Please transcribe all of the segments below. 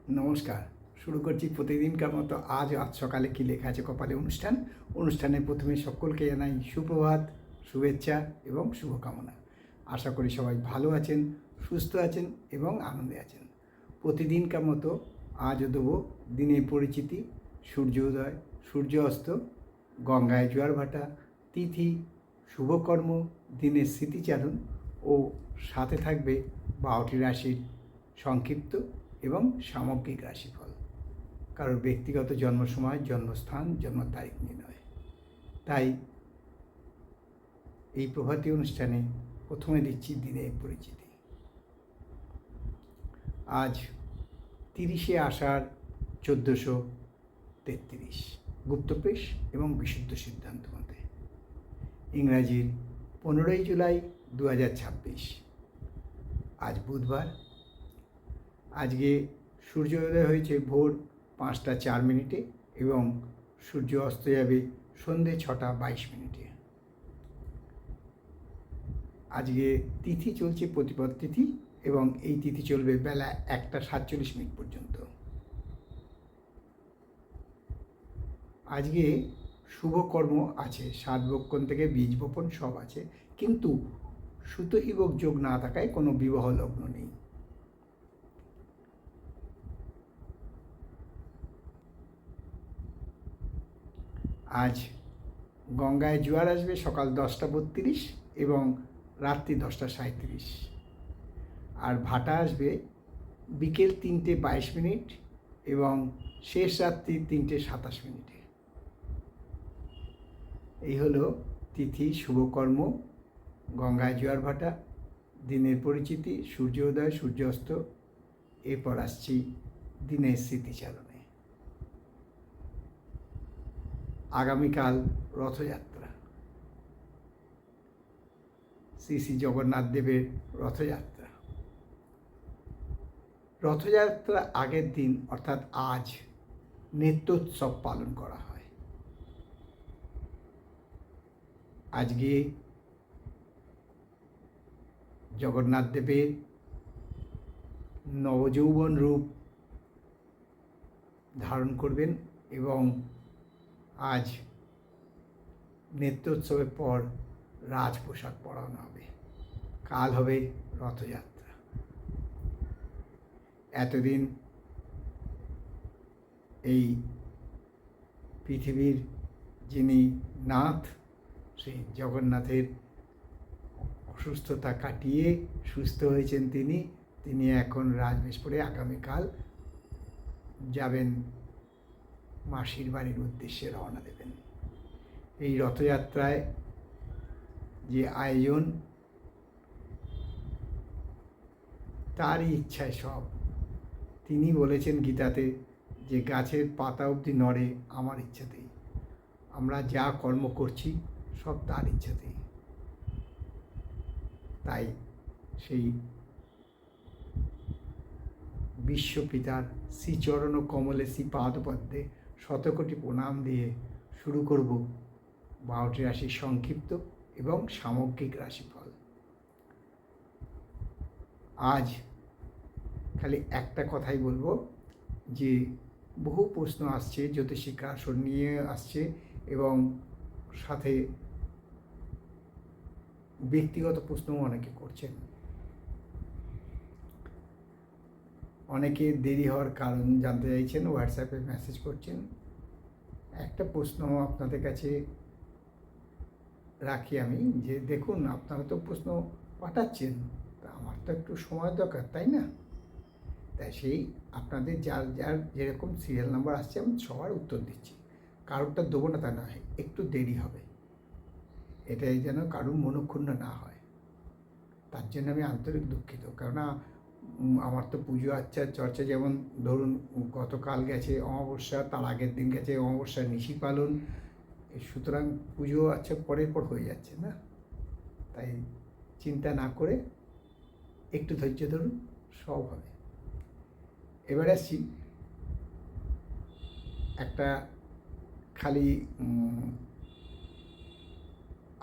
নমস্কার। শুরু করছি প্রতিদিনকার মতো আজ সকালে কী লেখা আছে কপালে অনুষ্ঠানের প্রথমে সকলকে জানাই সুপ্রভাত, শুভেচ্ছা এবং শুভকামনা। আশা করি সবাই ভালো আছেন, সুস্থ আছেন এবং আনন্দে আছেন। প্রতিদিনকার মতো আজও দেবো দিনের পরিচিতি, সূর্যোদয়, সূর্য অস্ত, গঙ্গায় জোয়ার ভাটা, তিথি, শুভকর্ম, দিনের স্মৃতিচারণ ও সাথে থাকবে 12টি রাশির সংক্ষিপ্ত এবং সামগ্রিক রাশিফল। কারোর ব্যক্তিগত জন্ম সময়, জন্মস্থান, জন্ম তারিখ নির্ণয়। তাই এই প্রভাতী অনুষ্ঠানে প্রথমে দিচ্ছি দিনের পরিচিতি। আজ 30শে আষাঢ় 1433, গুপ্তপ্রেস এবং বিশুদ্ধ সিদ্ধান্ত মতে। ইংরাজির 15ই জুলাই 2026। আজ বুধবার। আজকে সূর্যোদয় হয়েছে ভোর 5টা 4 মিনিটে এবং সূর্য অস্ত যাবে সন্ধে 6টা 22 মিনিটে। আজকে তিথি চলছে প্রতিপদ তিথি এবং এই তিথি চলবে বেলা 1টা 47 মিনিট পর্যন্ত। আজকে শুভকর্ম আছে, সাতবক্ষণ থেকে বীজ বপন সব আছে, কিন্তু সুত ইবক যোগ না থাকায় কোনো বিবাহ লগ্ন নেই। আজ গঙ্গায় জোয়ার আসবে সকাল 10টা 32 এবং রাত্রি 10টা 37। আর ভাটা আসবে বিকেল 3টে 22 মিনিট এবং শেষ রাত্রি 3টে 27 মিনিটে। এই হলো তিথি, শুভকর্ম, গঙ্গায় জোয়ার ভাটা, দিনের পরিচিতি, সূর্যোদয়, সূর্যাস্ত। এরপর আসছি দিনের স্মৃতিচারণে। আগামীকাল রথযাত্রা, শ্রী শ্রী জগন্নাথ দেবের রথযাত্রা। রথযাত্রা আগের দিন অর্থাৎ আজ নেত্রোৎসব পালন করা হয়। আজকে জগন্নাথ দেবের নবযৌবন রূপ ধারণ করবেন এবং আজ নেত্রোৎসবের পর রাজ পোশাক পরানো হবে। কাল হবে রথযাত্রা। এতদিন এই পৃথিবীর যিনি নাথ, সেই জগন্নাথের অসুস্থতা কাটিয়ে সুস্থ হয়েছেন তিনি এখন রাজবেশ পরে আগামীকাল যাবেন মাসির বাড়ির উদ্দেশ্যে রওনা দেবেন। এই রথযাত্রায় যে আয়োজন, তারই ইচ্ছায় সব। তিনি বলেছেন গীতাতে যে গাছের পাতা অবধি নড়ে আমার ইচ্ছাতেই। আমরা যা কর্ম করছি সব তার ইচ্ছাতেই। তাই সেই বিশ্বপিতার শ্রীচরণ কমলে শ্রীপাদপদ্মে শতকোটি প্রণাম দিয়ে শুরু করব 12টি রাশির সংক্ষিপ্ত এবং সামগ্রিক রাশিফল। আজ খালি একটা কথাই বলবো যে বহু প্রশ্ন আসছে, জ্যোতিষিক আসন নিয়ে আসছে এবং সাথে ব্যক্তিগত প্রশ্নও অনেকে করছেন। অনেকে দেরি হওয়ার কারণ জানতে চাইছেন, হোয়াটসঅ্যাপে মেসেজ করছেন। একটা প্রশ্ন আপনাদের কাছে রাখি আমি, যে দেখুন আপনারা তো প্রশ্ন পাঠাচ্ছেন, তা আমার তো একটু সময় দরকার, তাই না? তাই সেই আপনাদের যার যার যেরকম সিরিয়াল নাম্বার আসছে আমি সবার উত্তর দিচ্ছি। কারোরটা দেবো না তা নয়, একটু দেরি হবে, এটাই যেন কারোর মনক্ষুণ্ণ না হয়, তার জন্য আমি আন্তরিক দুঃখিত। কেননা আমার তো পুজো আচ্ছা চর্চা, যেমন ধরুন গতকাল গেছে অমাবস্যা, তার আগের দিন গেছে অমাবস্যা নিশি পালন, সুতরাং পুজো আচ্ছা পরের পর হয়ে যাচ্ছে না। তাই চিন্তা না করে একটু ধৈর্য ধরুন, সব হবে। এবার আসছি একটা খালি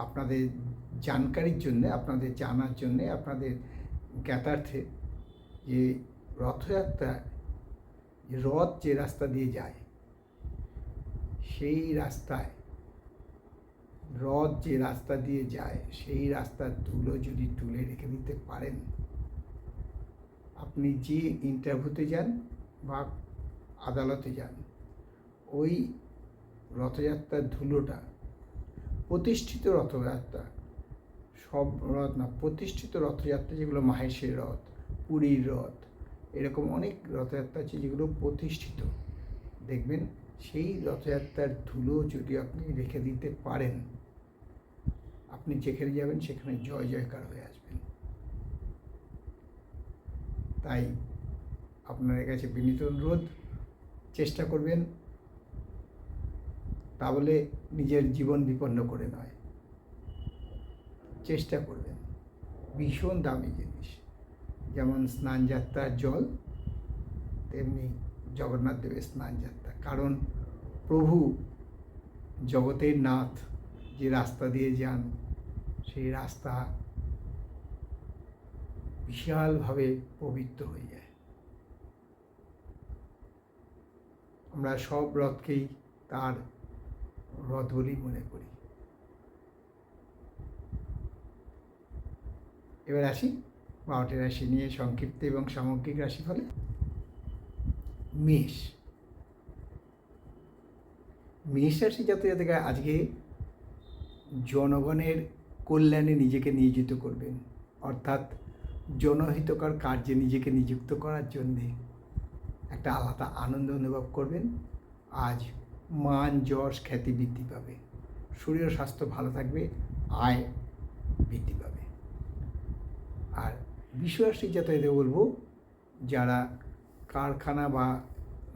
আপনাদের জানকারির জন্যে, আপনাদের জানার জন্যে, আপনাদের জ্ঞাতার্থে, যে রথযাত্রা রথ যে রাস্তা দিয়ে যায় সেই রাস্তার ধুলো যদি তুলে রেখে দিতে পারেন, আপনি যে ইন্টারভিউতে যান বা আদালতে যান, ওই রথযাত্রার ধুলোটা, প্রতিষ্ঠিত রথযাত্রা, সব রথ না, প্রতিষ্ঠিত রথযাত্রা যেগুলো মাহেশের রথ, পুরীর রথ, এরকম অনেক রথযাত্রা আছে যেগুলো প্রতিষ্ঠিত, দেখবেন সেই রথযাত্রার ধুলো যদি আপনি রেখে দিতে পারেন, আপনি যেখানে যাবেন সেখানে জয় জয়কার হয়ে আসবেন। তাই আপনাদের কাছে বিনীত অনুরোধ, চেষ্টা করবেন, তা বলে নিজের জীবন বিপন্ন করে নয়, চেষ্টা করবেন। ভীষণ দামি জিনিস, যেমন স্নানযাত্রার জল, তেমনি জগন্নাথ দেবের স্নানযাত্রা। কারণ প্রভু জগতের নাথ যে রাস্তা দিয়ে যান, সেই রাস্তা বিশালভাবে পবিত্র হয়ে যায়। আমরা সব রথকেই তার রথ বলেই মনে করি। এবার আসি 12টি রাশি নিয়ে সংক্ষিপ্ত এবং সামগ্রিক রাশিফলে। মেষ রাশি জাতক-জাতিকা আজকে জনগণের কল্যাণে নিজেকে নিয়োজিত করবেন, অর্থাৎ জনহিতকর কার্যে নিজেকে নিযুক্ত করার জন্যে একটা আলাদা আনন্দ অনুভব করবেন। আজ মান যশ খ্যাতি বৃদ্ধি পাবে, শরীর স্বাস্থ্য ভালো থাকবে, আয় বৃদ্ধি পাবে। আর বিশ্বরাশি জাতকদের বলবো, যারা কারখানা বা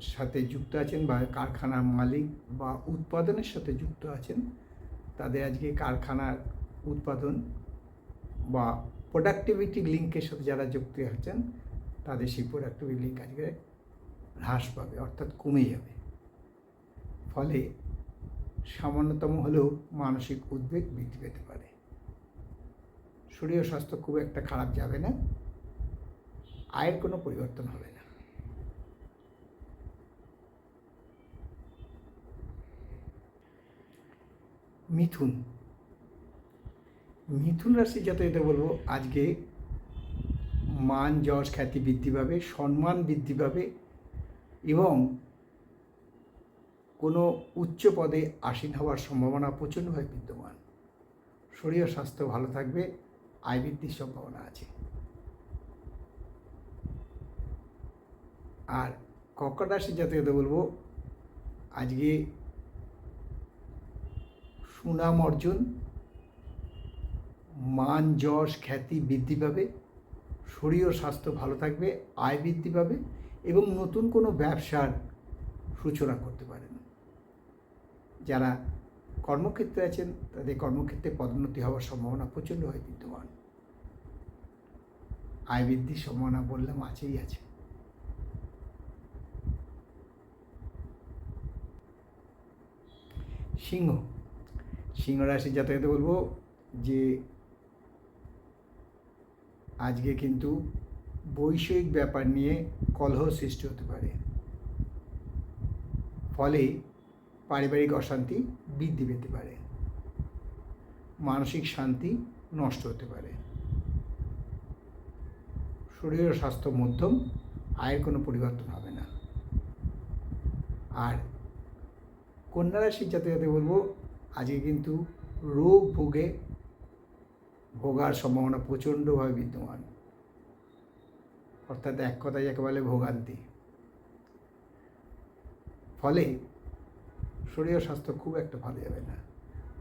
সাথে যুক্ত আছেন বা কারখানার মালিক বা উৎপাদনের সাথে যুক্ত আছেন, তাদের আজকে কারখানার উৎপাদন বা প্রোডাক্টিভিটি লিঙ্কের সাথে যারা যুক্ত আছেন, তাদের সেই প্রোডাক্টিভিটি লিঙ্ক আজকে হ্রাস পাবে, অর্থাৎ কমে যাবে। ফলে সামান্যতম হলেও মানসিক উদ্বেগ বৃদ্ধি পেতে পারে। শরীর স্বাস্থ্য খুব একটা খারাপ যাবে না, আয়ের কোনো পরিবর্তন হবে না। মিথুন রাশি জাতকদের বলবো, আজকে মান যশ খ্যাতি বৃদ্ধি পাবে, সম্মান বৃদ্ধি পাবে এবং কোনো উচ্চ পদে আসীন হওয়ার সম্ভাবনা প্রচণ্ডভাবে বিদ্যমান। শরীর স্বাস্থ্য ভালো থাকবে, আয় বৃদ্ধির সম্ভাবনা আছে। আর কর্কট রাশি জাতকদের বলবো, আজকে সুনাম অর্জন, মান যশ খ্যাতি বৃদ্ধি পাবে, শরীর স্বাস্থ্য ভালো থাকবে, আয় বৃদ্ধি পাবে এবং নতুন কোনো ব্যবসার সূচনা করতে পারেন। যারা কর্মক্ষেত্রে আছেন, তাদের কর্মক্ষেত্রে পদোন্নতি হওয়ার সম্ভাবনা প্রচণ্ডভাবে বিদ্যমান। আয় বৃদ্ধির সম্ভাবনা বললাম আছেই আছে। সিংহ রাশি জাতকদের বলবো যে আজকে কিন্তু বৈষয়িক ব্যাপার নিয়ে কলহ সৃষ্টি হতে পারে, ফলে পারিবারিক অশান্তি বৃদ্ধি পেতে পারে, মানসিক শান্তি নষ্ট হতে পারে। শরীর স্বাস্থ্য মধ্যম, আয়ের কোনো পরিবর্তন হবে না। আর কন্যা রাশির জাতকদের বলবো, আজকে কিন্তু রোগ ভোগার সম্ভাবনা প্রচণ্ডভাবে বিদ্যমান, অর্থাৎ এক কথায় যাকে বলে ভোগান্তি। ফলে শরীর স্বাস্থ্য খুব একটা ভালো যাবে না,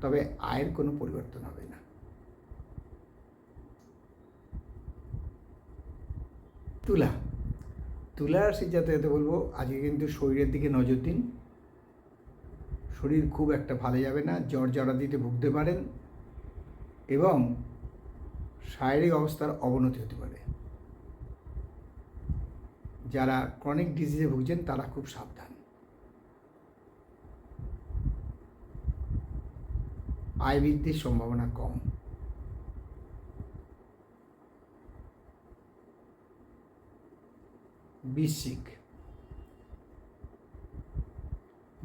তবে আয়ের কোনো পরিবর্তন হবে না। তুলা রাশির জাতকদের বলবো, আজকে কিন্তু শরীরের দিকে নজর দিন। শরীর খুব একটা ভালো যাবে না, জ্বর জরাদিতে ভুগতে পারেন এবং শারীরিক অবস্থার অবনতি হতে পারে। যারা ক্রনিক ডিজিজে ভুগছেন তারা খুব সাবধান। আয় বৃদ্ধির সম্ভাবনা কম। বৃশ্চিক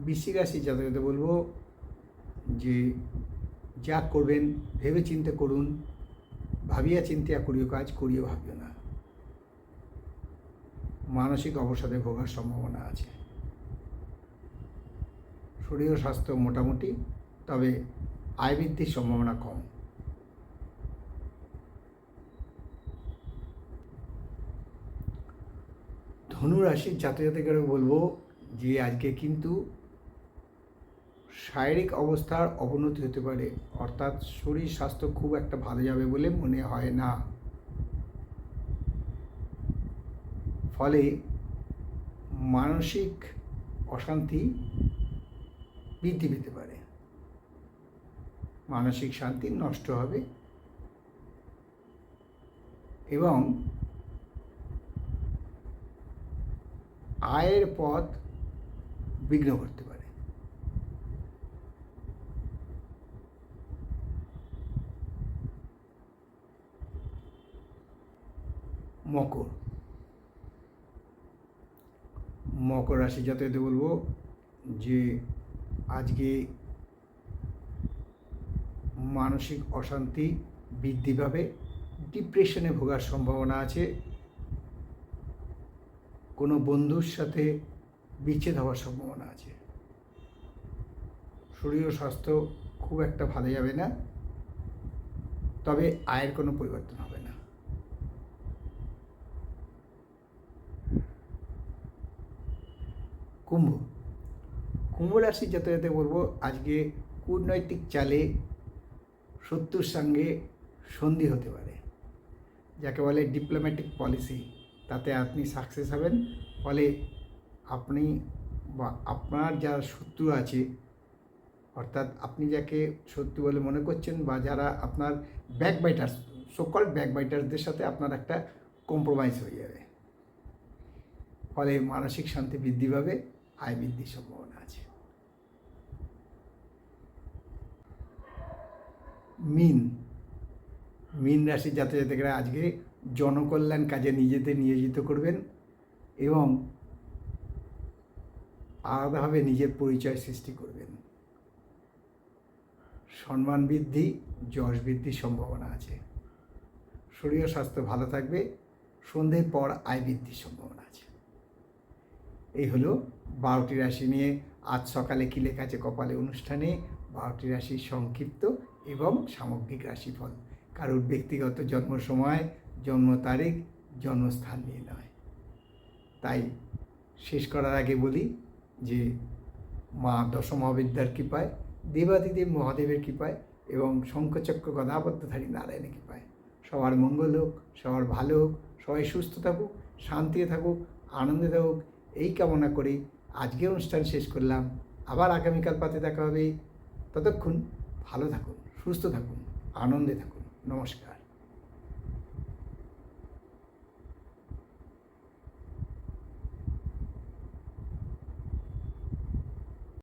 বৃশ্চিক রাশি জাতকদের বলবো যে যা করবেন ভেবে চিন্তে করুন, ভাবিয়া চিন্তিয়া করিও কাজ, করিও ভাবিও না। মানসিক অবসাদে ভোগার সম্ভাবনা আছে। শরীর ও স্বাস্থ্য মোটামুটি, তবে আয় বৃদ্ধির সম্ভাবনা কম। ধনু রাশির জাতকেরা বলবো যে আজকে কিন্তু শারীরিক অবস্থার অবনতি হতে পারে, অর্থাৎ শরীর স্বাস্থ্য খুব একটা ভালো যাবে বলে মনে হয় না। ফলে মানসিক অশান্তি বৃদ্ধি পেতে পারে, মানসিক শান্তি নষ্ট হবে এবং আয়ের পথ বিঘ্ন করতে পারে। মকর রাশি জাতকদের বলবো যে আজকে মানসিক অশান্তি বৃদ্ধি পাবে, ডিপ্রেশনে ভোগার সম্ভাবনা আছে, কোনো বন্ধুর সাথে বিচ্ছেদ হওয়ার সম্ভাবনা আছে। শরীর ও স্বাস্থ্য খুব একটা ভালো যাবে না, তবে আয়ের কোনো পরিবর্তন হবে না। কুম্ভ রাশি যাতে বলবো আজকে কূটনৈতিক চালে শত্রুর সঙ্গে সন্ধি হতে পারে, যাকে বলে ডিপ্লোম্যাটিক পলিসি, তাতে আপনি সাকসেস হবেন। ফলে আপনি বা আপনার যারা শত্রু আছে, অর্থাৎ আপনি যাকে শত্রু বলে মনে করছেন বা যারা আপনার ব্যাকবাইটার্স, সকল ব্যাকবাইটারদের সাথে আপনার একটা কম্প্রোমাইজ হয়ে যাবে। ফলে মানসিক শান্তি বৃদ্ধি পাবে, আয় বৃদ্ধির সম্ভাবনা আছে। মীন রাশির জাতকেরা আজকে জনকল্যাণ কাজে নিজেদের নিয়োজিত করবেন এবং আলাদাভাবে নিজের পরিচয় সৃষ্টি করবেন। সম্মান বৃদ্ধি, যশ বৃদ্ধির সম্ভাবনা আছে। শরীর স্বাস্থ্য ভালো থাকবে, সন্ধ্যের পর আয় বৃদ্ধির সম্ভাবনা আছে। এই হলো 12টি রাশি নিয়ে আজ সকালে কি লেখা আছে কপালে অনুষ্ঠানে 12টি রাশির সংক্ষিপ্ত এবং সামগ্রিক রাশিফল। কারোর ব্যক্তিগত জন্ম সময়, জন্ম তারিখ, জন্মস্থান নিয়ে নয়। তাই শেষ করার আগে বলি যে মা দশমহাবিদ্যার কৃপায়, দেবাদিদেব মহাদেবের কৃপায় এবং শঙ্খচক্র গদাপদ্মধারী নারায়ণের কৃপায় সবার মঙ্গল হোক, সবার ভালো হোক, সবাই সুস্থ থাকুক, শান্তিতে থাকুক, আনন্দে থাকুক, এই কামনা করি আজকে অনুষ্ঠান শেষ করলাম। আবার আগামীকাল পাতে দেখা হবে। ততক্ষণ ভালো থাকুন, সুস্থ থাকুন, আনন্দে থাকুন। নমস্কার।